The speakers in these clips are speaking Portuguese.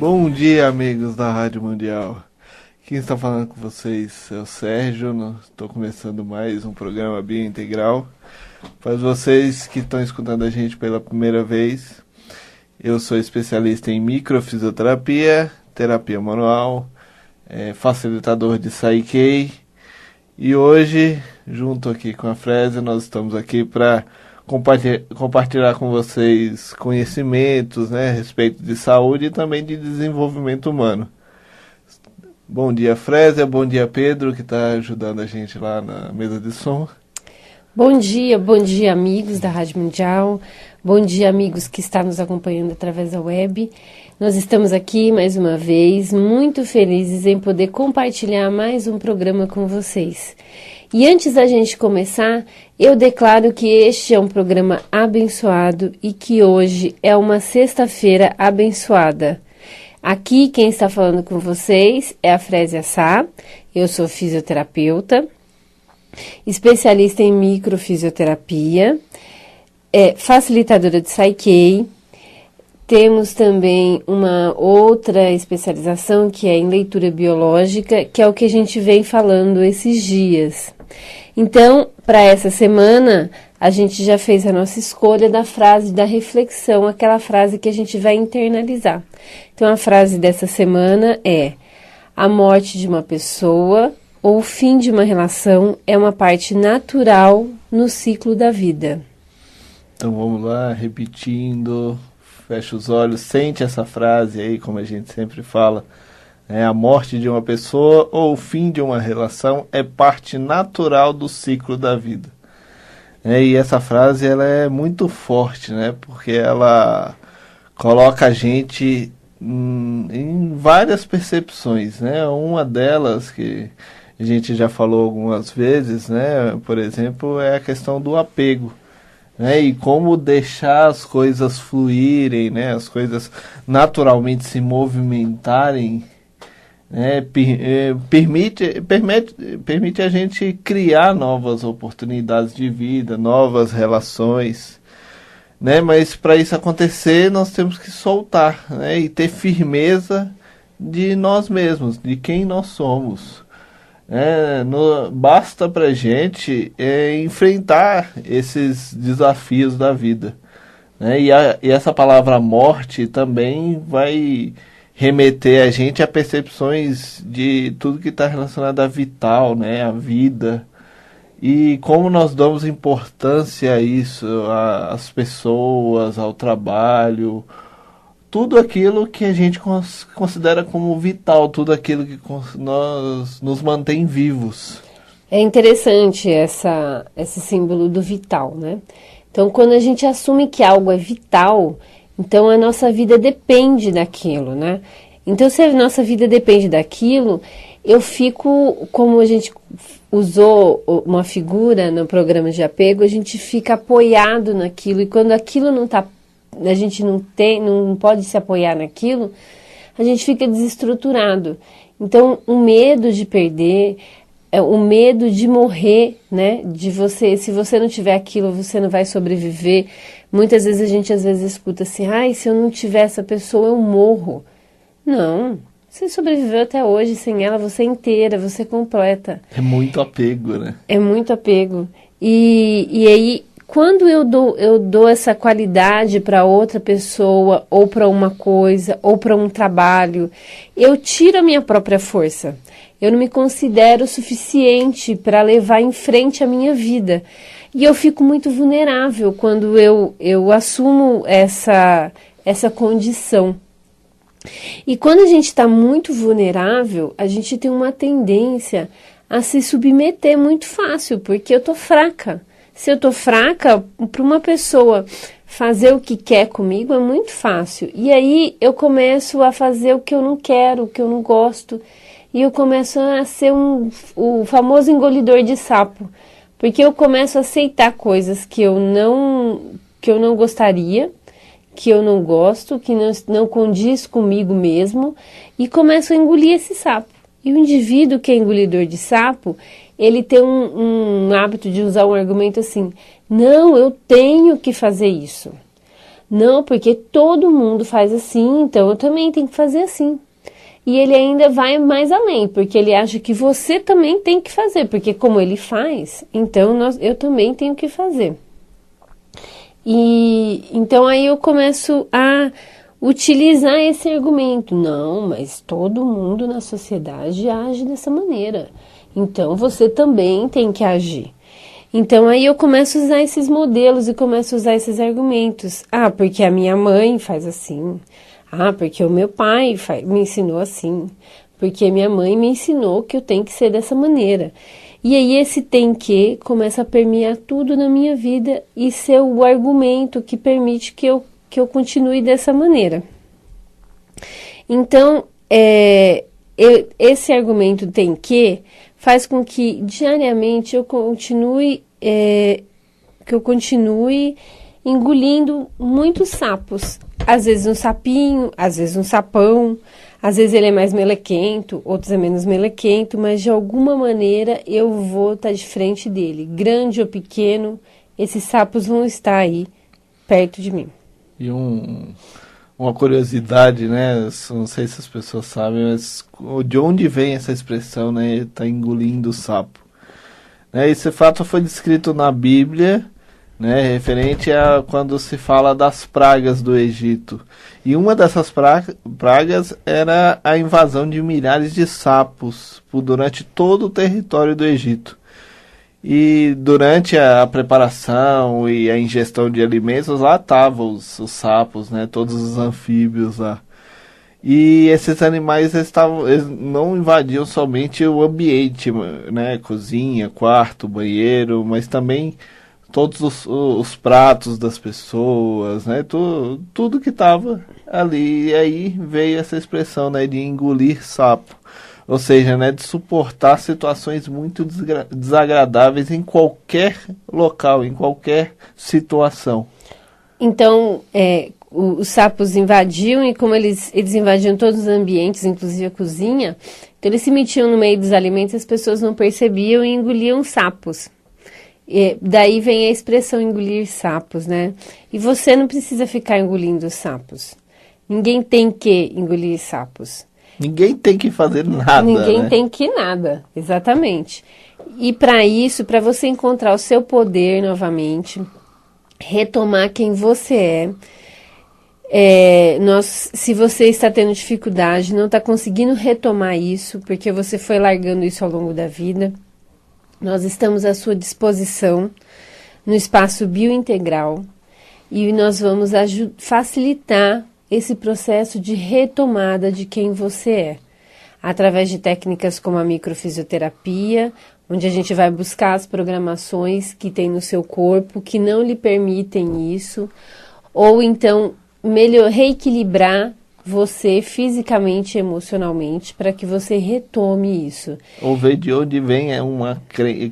Bom dia, amigos da Rádio Mundial. Quem está falando com vocês é o Sérgio. Estou começando mais um programa Biointegral. Para vocês que estão escutando a gente pela primeira vez, eu sou especialista em microfisioterapia, terapia manual, facilitador de Psyche. E hoje, junto aqui com a Fresa, nós estamos aqui para compartilhar com vocês conhecimentos, né, a respeito de saúde e também de desenvolvimento humano. Bom dia, Fresa, bom dia, Pedro, que está ajudando a gente lá na mesa de som. Bom dia, amigos da Rádio Mundial, bom dia, amigos que estão nos acompanhando através da web. Nós estamos aqui mais uma vez, muito felizes em poder compartilhar mais um programa com vocês. E antes da gente começar, eu declaro que este é um programa abençoado e que hoje é uma sexta-feira abençoada. Aqui quem está falando com vocês é a Frésia Sá, eu sou fisioterapeuta, especialista em microfisioterapia, facilitadora de Psyche. Temos também uma outra especialização que é em leitura biológica, que é o que a gente vem falando esses dias. Então, para essa semana, a gente já fez a nossa escolha da frase da reflexão, aquela frase que a gente vai internalizar. Então, a frase dessa semana é: a morte de uma pessoa ou o fim de uma relação é uma parte natural no ciclo da vida. Então vamos lá, repetindo, fecha os olhos, sente essa frase aí, como a gente sempre fala. A morte de uma pessoa ou o fim de uma relação é parte natural do ciclo da vida. E essa frase ela é muito forte, né? Porque ela coloca a gente em várias percepções, né? Uma delas que a gente já falou algumas vezes, né? Por exemplo, é a questão do apego, né? E como deixar as coisas fluírem, né? As coisas naturalmente se movimentarem, né? Permite a gente criar novas oportunidades de vida, novas relações, né? Mas para isso acontecer, nós temos que soltar, né? E ter firmeza de nós mesmos, de quem nós somos. Basta para a gente enfrentar esses desafios da vida, né? E essa palavra morte também vai remeter a gente a percepções de tudo que está relacionado a vital, né? A vida. E como nós damos importância a isso, às pessoas, ao trabalho, tudo aquilo que a gente considera como vital, tudo aquilo que nos mantém vivos. É interessante esse símbolo do vital, né? Então, quando a gente assume que algo é vital, então a nossa vida depende daquilo, né? Então, se a nossa vida depende daquilo, eu fico, como a gente usou uma figura no programa de apego, a gente fica apoiado naquilo, e quando aquilo não está, a gente não pode se apoiar naquilo, a gente fica desestruturado. Então, o medo de perder, o medo de morrer, né? Se você não tiver aquilo, você não vai sobreviver. Muitas vezes a gente escuta assim: ai, se eu não tiver essa pessoa, eu morro. Não, você sobreviveu até hoje, sem ela você é inteira, você é completa. É muito apego, né? É muito apego. E aí, quando eu dou essa qualidade para outra pessoa, ou para uma coisa, ou para um trabalho, eu tiro a minha própria força. Eu não me considero suficiente para levar em frente a minha vida. E eu fico muito vulnerável quando eu assumo essa condição. E quando a gente está muito vulnerável, a gente tem uma tendência a se submeter muito fácil, porque eu estou fraca. Se eu estou fraca, para uma pessoa fazer o que quer comigo é muito fácil. E aí eu começo a fazer o que eu não quero, o que eu não gosto. E eu começo a ser o famoso engolidor de sapo. Porque eu começo a aceitar coisas que eu não gostaria, que eu não gosto, que não condiz comigo mesmo, e começo a engolir esse sapo. E o indivíduo que é engolidor de sapo, ele tem um hábito de usar um argumento assim: não, eu tenho que fazer isso. Não, porque todo mundo faz assim, então eu também tenho que fazer assim. E ele ainda vai mais além, porque ele acha que você também tem que fazer, porque como ele faz, então eu também tenho que fazer. E então aí eu começo a utilizar esse argumento. Não, mas todo mundo na sociedade age dessa maneira. Então você também tem que agir. Então aí eu começo a usar esses modelos e começo a usar esses argumentos. Ah, porque a minha mãe faz assim. Ah, porque o meu pai me ensinou assim. Porque minha mãe me ensinou que eu tenho que ser dessa maneira. E aí esse tem que começa a permear tudo na minha vida e ser o argumento que permite que eu continue dessa maneira. Então, esse argumento tem que faz com que diariamente eu continue engolindo muitos sapos. Às vezes um sapinho, às vezes um sapão, às vezes ele é mais melequento, outros é menos melequento, mas de alguma maneira eu vou estar de frente dele. Grande ou pequeno, esses sapos vão estar aí perto de mim. E uma curiosidade, né? Não sei se as pessoas sabem, mas de onde vem essa expressão, né? Tá engolindo o sapo. Né, esse fato foi descrito na Bíblia, né? Referente a quando se fala das pragas do Egito. E uma dessas pragas era a invasão de milhares de sapos durante todo o território do Egito. E durante a preparação e a ingestão de alimentos, lá estavam os sapos, né? Todos os anfíbios lá. E esses animais eles não invadiam somente o ambiente, né? Cozinha, quarto, banheiro, mas também todos os pratos das pessoas, né? Tudo que estava ali. E aí veio essa expressão, né? De engolir sapo. Ou seja, né, de suportar situações muito desagradáveis em qualquer local, em qualquer situação. Então, os sapos invadiam e como eles invadiam todos os ambientes, inclusive a cozinha, então eles se metiam no meio dos alimentos e as pessoas não percebiam e engoliam sapos. E daí vem a expressão engolir sapos, né? E você não precisa ficar engolindo sapos. Ninguém tem que engolir sapos. Ninguém tem que fazer nada. Ninguém né? tem que nada, exatamente. E para isso, para você encontrar o seu poder novamente, retomar quem você se você está tendo dificuldade, não está conseguindo retomar isso, porque você foi largando isso ao longo da vida, nós estamos à sua disposição no espaço biointegral e nós vamos facilitar esse processo de retomada de quem você é, através de técnicas como a microfisioterapia, onde a gente vai buscar as programações que tem no seu corpo que não lhe permitem isso, ou então reequilibrar você fisicamente e emocionalmente para que você retome isso. Ou ver de onde vem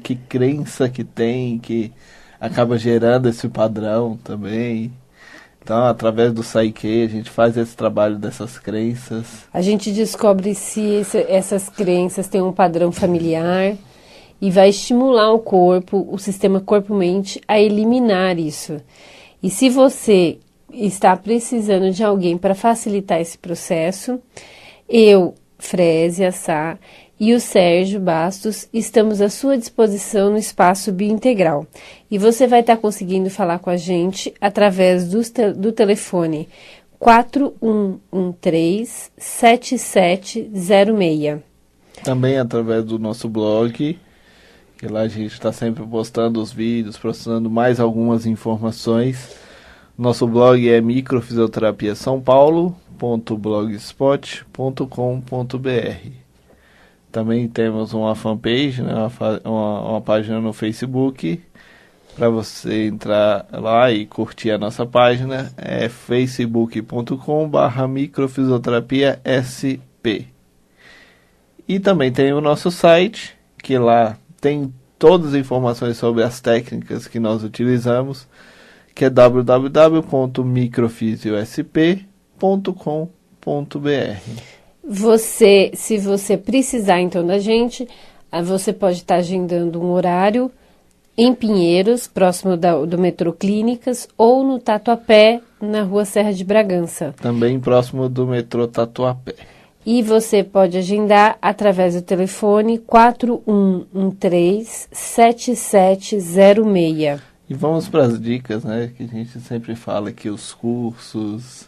que crença que tem, que acaba gerando esse padrão também. Então, através do Psyche, a gente faz esse trabalho dessas crenças. A gente descobre se essas crenças têm um padrão familiar e vai estimular o corpo, o sistema corpo-mente, a eliminar isso. E se você está precisando de alguém para facilitar esse processo, eu, Frésia Sá, e o Sérgio Bastos estamos à sua disposição no espaço biointegral. E você vai estar conseguindo falar com a gente através do telefone 4113-7706. Também através do nosso blog, que lá a gente está sempre postando os vídeos, postando mais algumas informações. Nosso blog é microfisioterapia.blogspot.com.br. Também temos uma fanpage, né, uma página no Facebook, para você entrar lá e curtir a nossa página, é facebook.com/microfisioterapia.sp. E também tem o nosso site, que lá tem todas as informações sobre as técnicas que nós utilizamos, que é www.microfisiosp.com.br. Se você precisar então da gente, você pode estar agendando um horário em Pinheiros, próximo do metrô Clínicas, ou no Tatuapé, na rua Serra de Bragança. Também próximo do metrô Tatuapé. E você pode agendar através do telefone 4113-7706. E vamos para as dicas, né? Que a gente sempre fala que os cursos,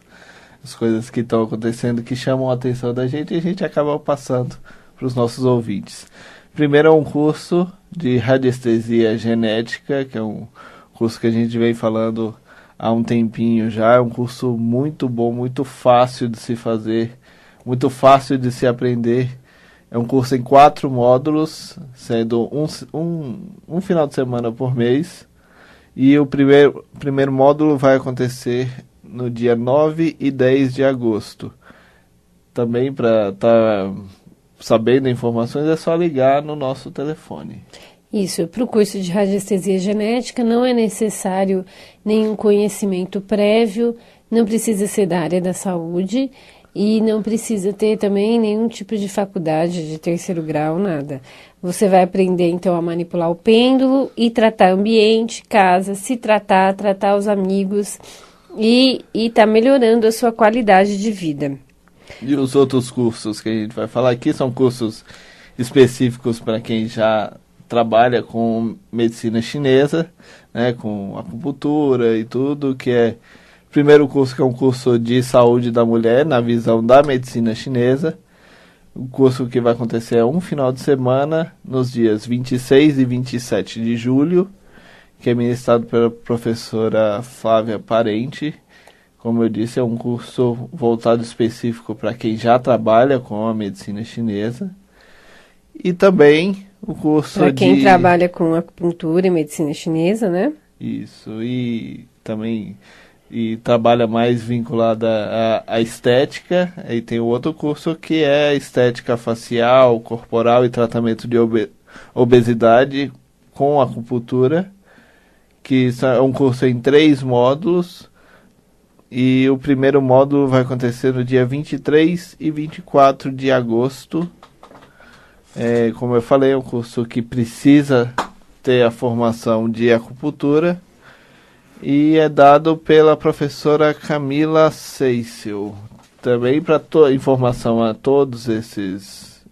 as coisas que estão acontecendo que chamam a atenção da gente e a gente acaba passando para os nossos ouvintes. Primeiro é um curso de radiestesia genética, que é um curso que a gente vem falando há um tempinho já. É um curso muito bom, muito fácil de se fazer, muito fácil de se aprender. É um curso em 4 módulos, sendo um final de semana por mês. E o primeiro módulo vai acontecer no dia 9 e 10 de agosto. Também para estar sabendo informações é só ligar no nosso telefone. Isso, para o curso de radiestesia genética não é necessário nenhum conhecimento prévio, não precisa ser da área da saúde e não precisa ter também nenhum tipo de faculdade de 3º grau, nada. Você vai aprender então a manipular o pêndulo e tratar ambiente, casa, se tratar, tratar os amigos e tá melhorando a sua qualidade de vida. E os outros cursos que a gente vai falar aqui são cursos específicos para quem já trabalha com medicina chinesa, né, com acupuntura e tudo, que é o primeiro curso, que é um curso de saúde da mulher na visão da medicina chinesa. O curso que vai acontecer é um final de semana, nos dias 26 e 27 de julho, que é ministrado pela professora Flávia Parente. Como eu disse, é um curso voltado específico para quem já trabalha com a medicina chinesa. E também o curso para quem trabalha com acupuntura e medicina chinesa, né? Isso, e também trabalha mais vinculada à estética. Aí tem o outro curso que é estética facial, corporal e tratamento de obesidade com acupuntura, que é um curso em 3 módulos. E o primeiro módulo vai acontecer no dia 23 e 24 de agosto. Como eu falei, é um curso que precisa ter a formação de acupuntura e é dado pela professora Camila Seissel. Também para informação a todos esses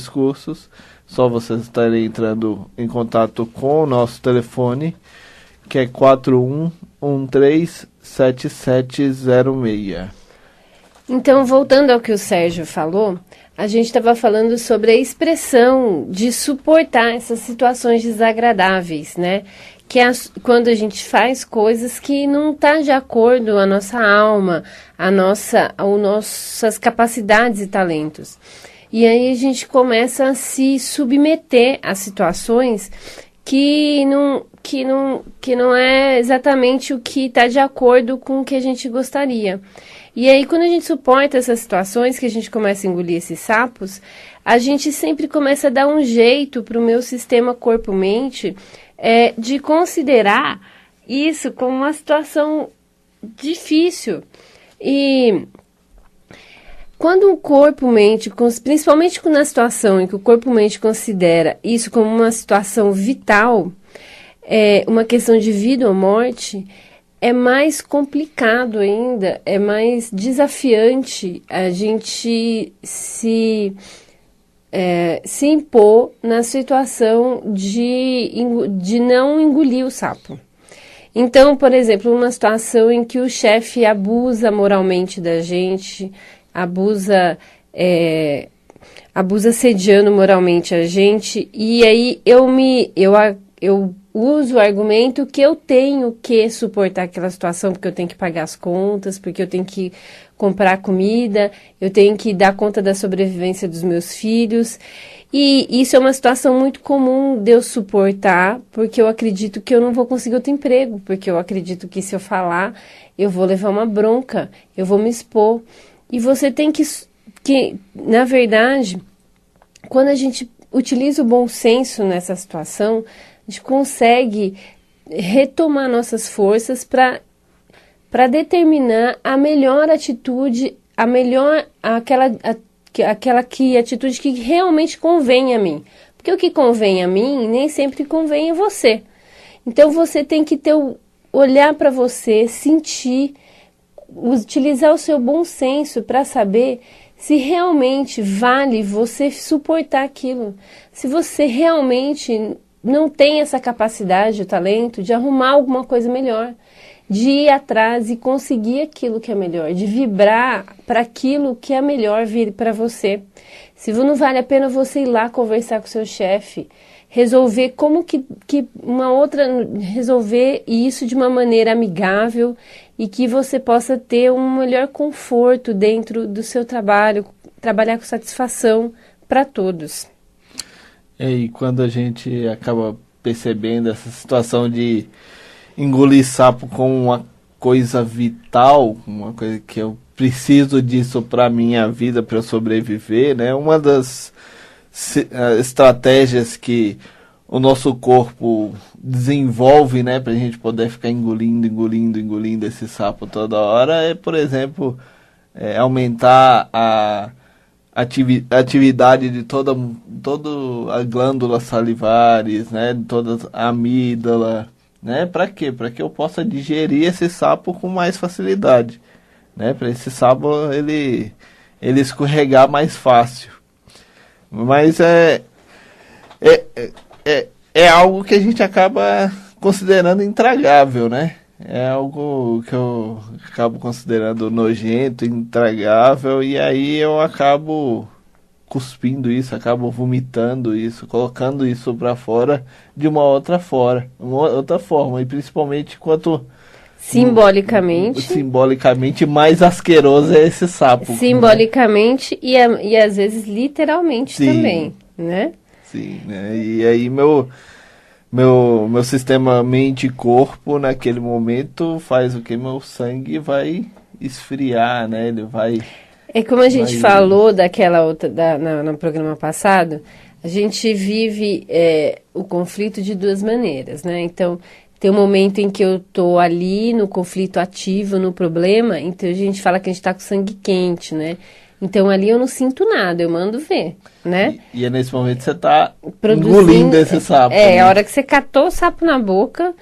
cursos, só vocês estarem entrando em contato com o nosso telefone, que é 4113-7706. Então, voltando ao que o Sérgio falou, a gente estava falando sobre a expressão de suportar essas situações desagradáveis, né? Que é quando a gente faz coisas que não tá de acordo com a nossa alma, as nossas capacidades e talentos. E aí a gente começa a se submeter a situações que não é exatamente o que está de acordo com o que a gente gostaria. E aí, quando a gente suporta essas situações, que a gente começa a engolir esses sapos, a gente sempre começa a dar um jeito para o meu sistema corpo-mente de considerar isso como uma situação difícil. E quando o corpo-mente, principalmente na situação em que o corpo-mente considera isso como uma situação vital, uma questão de vida ou morte, é mais complicado ainda, é mais desafiante a gente se impor na situação de não engolir o sapo. Então, por exemplo, uma situação em que o chefe abusa moralmente da gente, abusa assediando moralmente a gente, e aí eu uso o argumento que eu tenho que suportar aquela situação, porque eu tenho que pagar as contas, porque eu tenho que comprar comida, eu tenho que dar conta da sobrevivência dos meus filhos. E isso é uma situação muito comum de eu suportar, porque eu acredito que eu não vou conseguir outro emprego, porque eu acredito que se eu falar, eu vou levar uma bronca, eu vou me expor. E você tem que na verdade, quando a gente utiliza o bom senso nessa situação, a gente consegue retomar nossas forças para determinar a melhor atitude, atitude que realmente convém a mim. Porque o que convém a mim nem sempre convém a você. Então você tem que olhar para você, sentir, utilizar o seu bom senso para saber se realmente vale você suportar aquilo. Se você realmente não tem essa capacidade, o talento de arrumar alguma coisa melhor, de ir atrás e conseguir aquilo que é melhor, de vibrar para aquilo que é melhor vir para você. Se não vale a pena você ir lá conversar com o seu chefe, resolver resolver isso de uma maneira amigável e que você possa ter um melhor conforto dentro do seu trabalho, trabalhar com satisfação para todos. E quando a gente acaba percebendo essa situação de engolir sapo como uma coisa vital, uma coisa que eu preciso disso para minha vida, para eu sobreviver, né? Uma das estratégias que o nosso corpo desenvolve, né, para a gente poder ficar engolindo esse sapo toda hora é, por exemplo, aumentar a atividade de toda a glândula salivares, né, toda a amígdala, né, para quê? Para que eu possa digerir esse sapo com mais facilidade, né, para esse sapo ele escorregar mais fácil. Mas é algo que a gente acaba considerando intragável, né? É algo que eu acabo considerando nojento, intragável, e aí eu acabo cuspindo isso, acabo vomitando isso, colocando isso para fora de uma outra forma, e principalmente quanto simbolicamente mais asqueroso é esse sapo. Simbolicamente, né? e às vezes literalmente. Sim. Também, né? Sim, né? E aí meu sistema mente e corpo naquele momento faz o que? Meu sangue vai esfriar, né? Ele vai... É como a gente falou daquela outra, no programa passado, a gente vive o conflito de duas maneiras, né? Então, tem um momento em que eu tô ali no conflito ativo, no problema, então a gente fala que a gente tá com sangue quente, né? Então ali eu não sinto nada, eu mando ver, né? E é nesse momento que você tá engolindo esse sapo. É, a hora que você catou o sapo na boca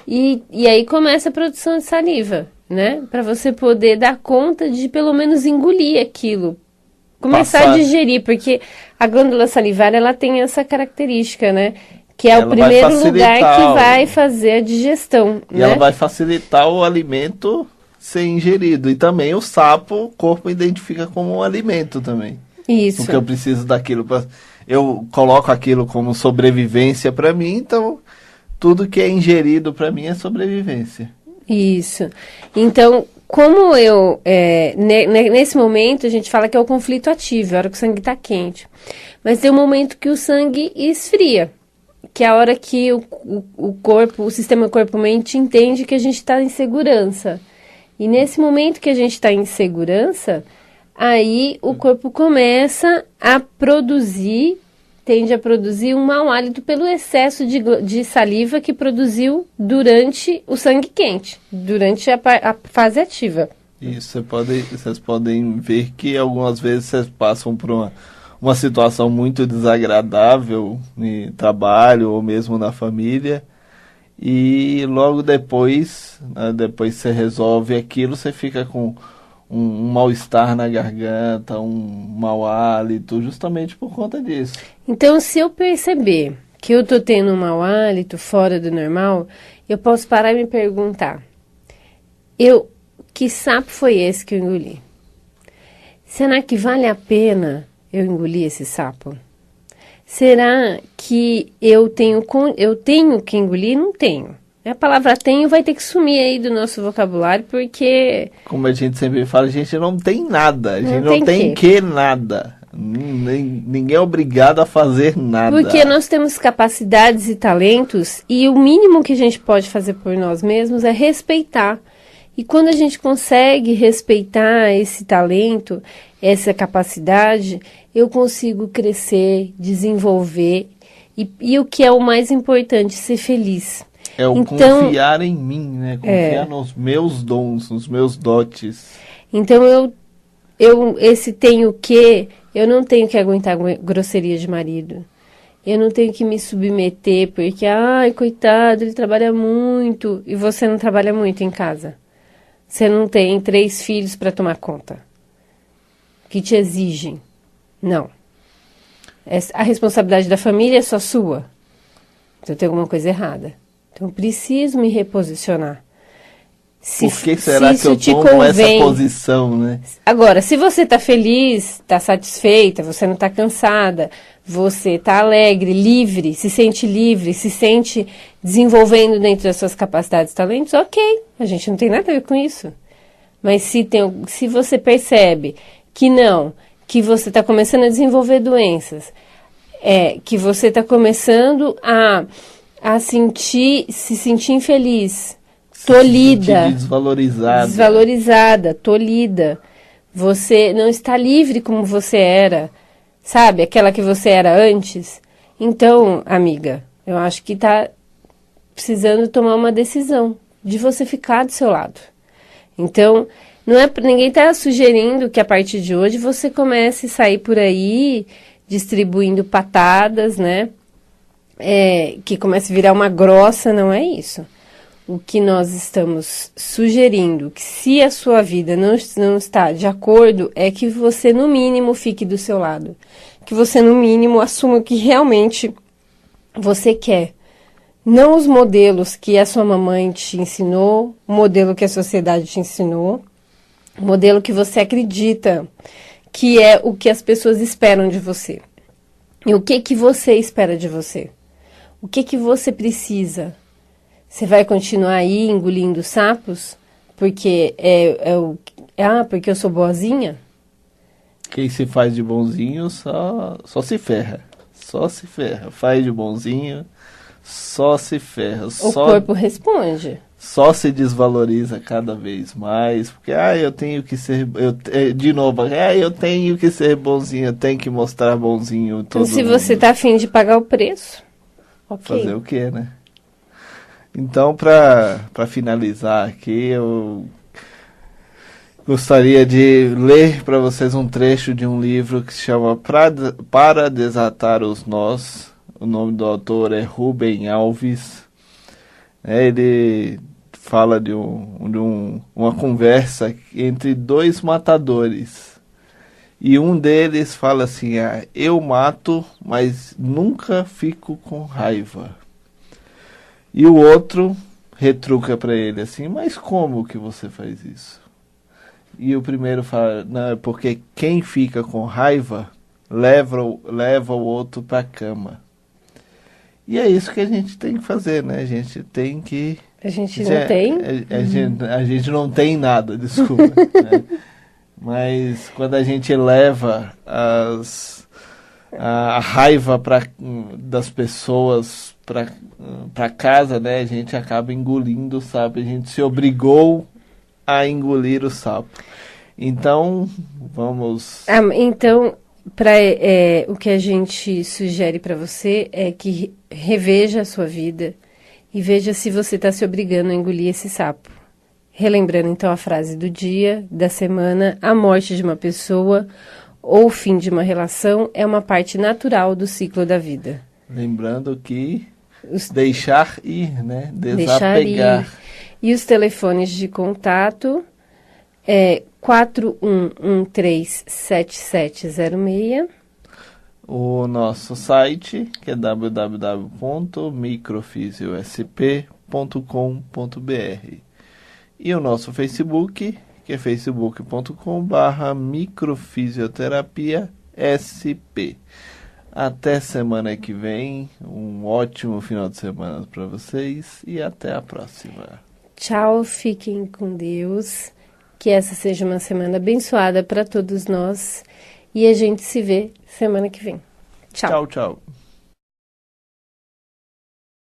e aí começa a produção de saliva, né? Para você poder dar conta de pelo menos engolir aquilo. Começar a digerir, porque a glândula salivar, ela tem essa característica, né? Que é o primeiro lugar que vai fazer a digestão, e né? ela vai facilitar o alimento ser ingerido. E também o sapo, o corpo identifica como um alimento também. Isso. Porque eu preciso daquilo. Eu coloco aquilo como sobrevivência para mim, então tudo que é ingerido para mim é sobrevivência. Isso. Então, como nesse momento a gente fala que é o conflito ativo, a hora que o sangue está quente. Mas tem um momento que o sangue esfria, que é a hora que o sistema corpo-mente entende que a gente está em segurança. E nesse momento que a gente está em segurança, aí o corpo começa a tende a produzir um mau hálito pelo excesso de saliva que produziu durante o sangue quente, durante a fase ativa. Isso, vocês podem ver que algumas vezes vocês passam por uma situação muito desagradável no trabalho ou mesmo na família. E logo depois, né, depois que você resolve aquilo, você fica com um mal-estar na garganta, um mau hálito, justamente por conta disso. Então, se eu perceber que eu estou tendo um mau hálito fora do normal, eu posso parar e me perguntar, que sapo foi esse que eu engoli? Será que vale a pena eu engolir esse sapo? Será que eu tenho que engolir? Não tenho. A palavra tenho vai ter que sumir aí do nosso vocabulário, porque... Como a gente sempre fala, a gente não tem nada. A gente não tem que nada. Ninguém é obrigado a fazer nada. Porque nós temos capacidades e talentos, e o mínimo que a gente pode fazer por nós mesmos é respeitar. E quando a gente consegue respeitar esse talento, essa capacidade, eu consigo crescer, desenvolver e o que é o mais importante, ser feliz. É o confiar em mim, né? Confiar nos meus dons, nos meus dotes. Então esse tenho que, eu não tenho que aguentar grosseria de marido. eu não tenho que me submeter porque, ai, coitado, ele trabalha muito. E você não trabalha muito em casa. Você não tem 3 filhos para tomar conta, que te exigem. Não. A responsabilidade da família é só sua. Então tem alguma coisa errada. Então eu preciso me reposicionar. Por que será que eu tomo essa posição, né? Agora, se você está feliz, está satisfeita, você não está cansada, você está alegre, livre, se sente desenvolvendo dentro das suas capacidades e talentos, ok, a gente não tem nada a ver com isso. Mas se você percebe que não, que você está começando a desenvolver doenças, que você está começando a se sentir infeliz, tolhida, desvalorizada, tolhida. Você não está livre como você era, sabe? Aquela que você era antes. Então, amiga, eu acho que está precisando tomar uma decisão de você ficar do seu lado. Então, ninguém está sugerindo que a partir de hoje você comece a sair por aí distribuindo patadas, né? Que comece a virar uma grossa, não é isso. O que nós estamos sugerindo, que se a sua vida não está de acordo, é que você, no mínimo, fique do seu lado. Que você, no mínimo, assuma o que realmente você quer. Não os modelos que a sua mamãe te ensinou, o modelo que a sociedade te ensinou, o modelo que você acredita que é o que as pessoas esperam de você. E o que você espera de você? O que você precisa? Você vai continuar aí engolindo sapos? Porque porque eu sou boazinha? Quem se faz de bonzinho só se ferra. Só se ferra. Faz de bonzinho, só se ferra. O corpo responde. Só se desvaloriza cada vez mais. Porque, eu tenho que ser... de novo, eu tenho que ser bonzinho, eu tenho que mostrar bonzinho todo mundo. Então, se mundo. você tá afim de pagar o preço, ok. Fazer o quê, né? Então, para finalizar aqui, eu gostaria de ler para vocês um trecho de um livro que se chama Para Desatar os Nós. O nome do autor é Rubem Alves. Ele fala de uma conversa entre 2 matadores. E um deles fala assim, eu mato, mas nunca fico com raiva. E o outro retruca para ele assim, mas como que você faz isso? E o primeiro fala, não, é porque quem fica com raiva leva o outro para a cama. E é isso que a gente tem que fazer, né? A gente tem que... A gente não tem? A gente não tem nada, desculpa. Né? Mas quando a gente leva a raiva das pessoas para casa, né? A gente acaba engolindo o sapo. A gente se obrigou a engolir o sapo. Então, vamos... Então, o que a gente sugere para você é que reveja a sua vida e veja se você está se obrigando a engolir esse sapo. Relembrando, então, a frase do dia, da semana: a morte de uma pessoa ou o fim de uma relação é uma parte natural do ciclo da vida. Lembrando que deixar ir, né? Desapegar. Deixar ir. E os telefones de contato é 41137706. O nosso site, que é www.microfisiosp.com.br. E o nosso Facebook, que é facebook.com/microfisioterapiasp. Até semana que vem, um ótimo final de semana para vocês e até a próxima. Tchau, fiquem com Deus, que essa seja uma semana abençoada para todos nós e a gente se vê semana que vem. Tchau. Tchau, tchau.